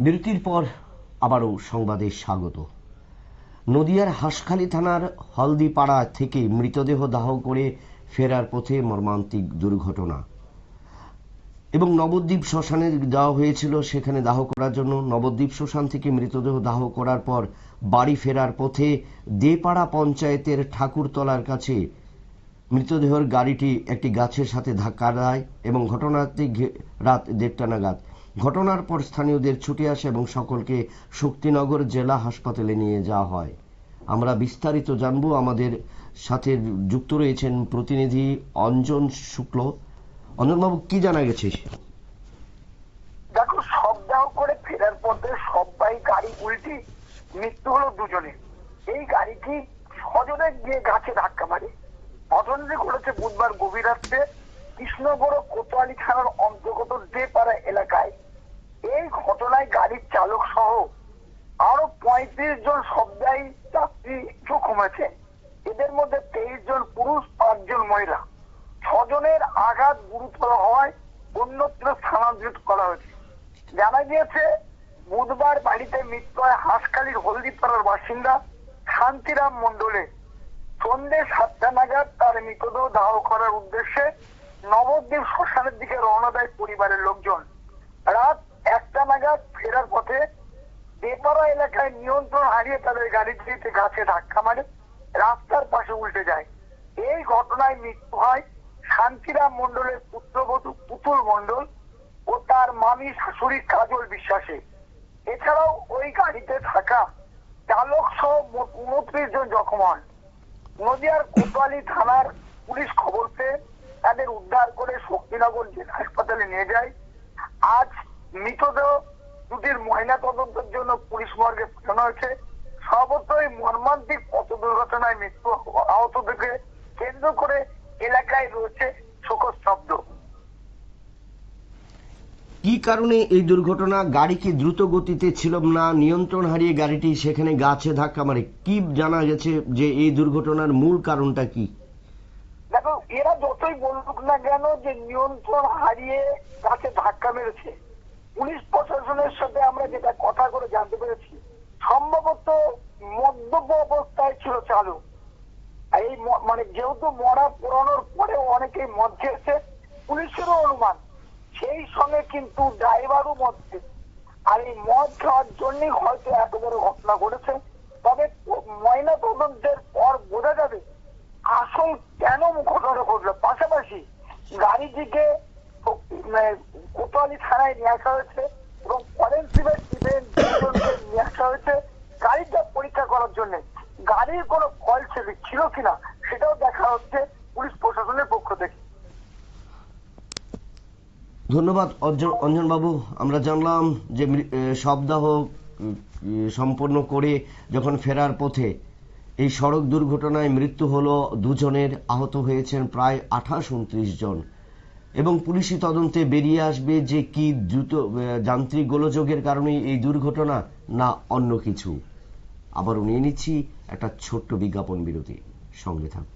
বিরতির পর আবারও সংবাদে স্বাগত। নদিয়ার হাঁসখালি থানার হলদিপাড়া থেকে মৃতদেহ দাহ করে ফেরার পথে মর্মান্তিক দুর্ঘটনা এবং নবদ্বীপ শ্মশানে দেওয়া হয়েছিল, সেখানে দাহ করার জন্য। নবদ্বীপ শ্মশান থেকে মৃতদেহ দাহ করার পর বাড়ি ফেরার পথে দেপাড়া পঞ্চায়েতের ঠাকুরতলার কাছে মৃতদেহের গাড়িটি একটি গাছের সাথে ধাক্কা দেয় এবং ঘটনাটি রাত 1:30 নাগাদ। ঘটনার পর স্থানীয়দের ছুটে আসে এবং সকলকে শক্তিনগর জেলা হাসপাতালে নিয়ে যাওয়া হয়। আমরা বিস্তারিত জানবো। আমাদের সাথে যুক্ত রয়েছেন প্রতিনিধি অঞ্জন শুক্ল। অঞ্জনবাবু, কি জানা গেছে? দেখো, সপ্তাহ করে ফেরার পথে সবাই গাড়ি উল্টি মৃত্যু হলো দুজনে। এই গাড়িটি সজনে গিয়ে গাছে ধাক্কা মারে। ঘটনাটি ঘটেছে বুধবার গভীর রাত্রে কৃষ্ণগড় কোতোয়ালি থানার অন্তর্গত দেপাড়া এলাকায়। এই ঘটনায় গাড়ির চালক সহ আরো 35 জন শবদায়ী যাত্রী জখম হয়েছে। এদের মধ্যে 23 জন পুরুষ, 5 জন মহিলা। 6 জনের আঘাত গুরুতর হওয়ায় অন্যত্র স্থানান্তরিত করা হয়েছে। জানা গিয়েছে, বুধবার বাড়িতে মৃত্যু হয় হাঁসখালির হলদিপাড়ার বাসিন্দা শান্তিরাম মণ্ডলের। সন্ধ্যে 7টা নাগাদ তার মৃতদেহ দাহ করার উদ্দেশ্যে নবদ্বীপ শ্মশানের দিকে রওনা দেয় পরিবারের লোকজন। রাত 1টা নাগাদ ফেরার পথে দেপাড়া এলাকায় নিয়ন্ত্রণ হারিয়ে তাদের গাড়িটিতে গাছে ধাক্কা মারে, রাস্তার পাশে উল্টে যায়। এই ঘটনায় মৃত্যু হয় শান্তিরাম মণ্ডলের পুত্রবধূ পুতুল মণ্ডল ও তার মামি শাশুড়ি কাজল বিশ্বাসে। এছাড়াও ওই গাড়িতে থাকা চালক সহ মোট 29 জন জখম হন। নদিয়ার কোতোয়ালি থানার পুলিশ খবর পেয়ে তাদের উদ্ধার করে শক্তিনগর জেলা হাসপাতালে নিয়ে যায়। আজ মৃতদেহ দুটির ময়না তদন্তের জন্য পুলিশ মর্গে পাঠানো হয়েছে। সর্বত্রই মর্মান্তিক পথ দুর্ঘটনায় মৃত্যু আহতদেরকে কেন্দ্র করে এলাকায় রয়েছে শোকস্তব্ধ। কি কারণে এই দুর্ঘটনা? গাড়ি কি দ্রুত গতিতে ছিল না, নিয়ন্ত্রণ হারিয়ে গাড়িটি সেখানে গাছে ধাক্কা মারে? কি জানা গেছে যে এই দুর্ঘটনার মূল কারণটা কি? দেখো, এরা যতই বলুক না কেন যে নিয়ন্ত্রণ হারিয়ে গাছে ধাক্কা মেরেছে, পুলিশ প্রশাসনের সাথে আমরা যেটা কথা করে জানতে পেরেছি, সম্ভবত মদ্যপ অবস্থায় ছিল চালক। এই মানে যেহেতু মরা পুরানোর পরেও অনেকেই মদ খেয়েছে, পুলিশেরও অনুমান সেই সঙ্গে কিন্তু ড্রাইভারও মদ খেয়েছে। আর এই মদ খাওয়ার জন্যই হয়তো এত বড় ঘটনা ঘটেছে। তবে ময়না তদন্তের পর বোঝা যাবে আসল কেন ঘটনা ঘটলো। পাশাপাশি গাড়িটিকে কোতোয়ালি থানায় নিয়ে আসা হয়েছে এবং ফরেনসিকের টিমের নিয়ে আসা হয়েছে গাড়িটা পরীক্ষা করার জন্য। গাড়ির কোনো ফল্ট ছিল কিনা সেটাও দেখা হচ্ছে পুলিশ প্রশাসনের পক্ষ থেকে। ধন্যবাদ অঞ্জনবাবু। আমরা জানলাম যে শবদাহ সম্পন্ন করে যখন ফেরার পথে এই সড়ক দুর্ঘটনায় মৃত্যু হলো দুজনের, আহত হয়েছেন প্রায় 28-29 জন এবং পুলিশি তদন্তে বেরিয়ে আসবে যে কি দ্রুত যান্ত্রিক গোলযোগের কারণে এই দুর্ঘটনা না অন্য কিছু। আবারও নিয়ে নিচ্ছি একটা ছোট্ট বিজ্ঞাপন বিরতি, সঙ্গে থাকুন।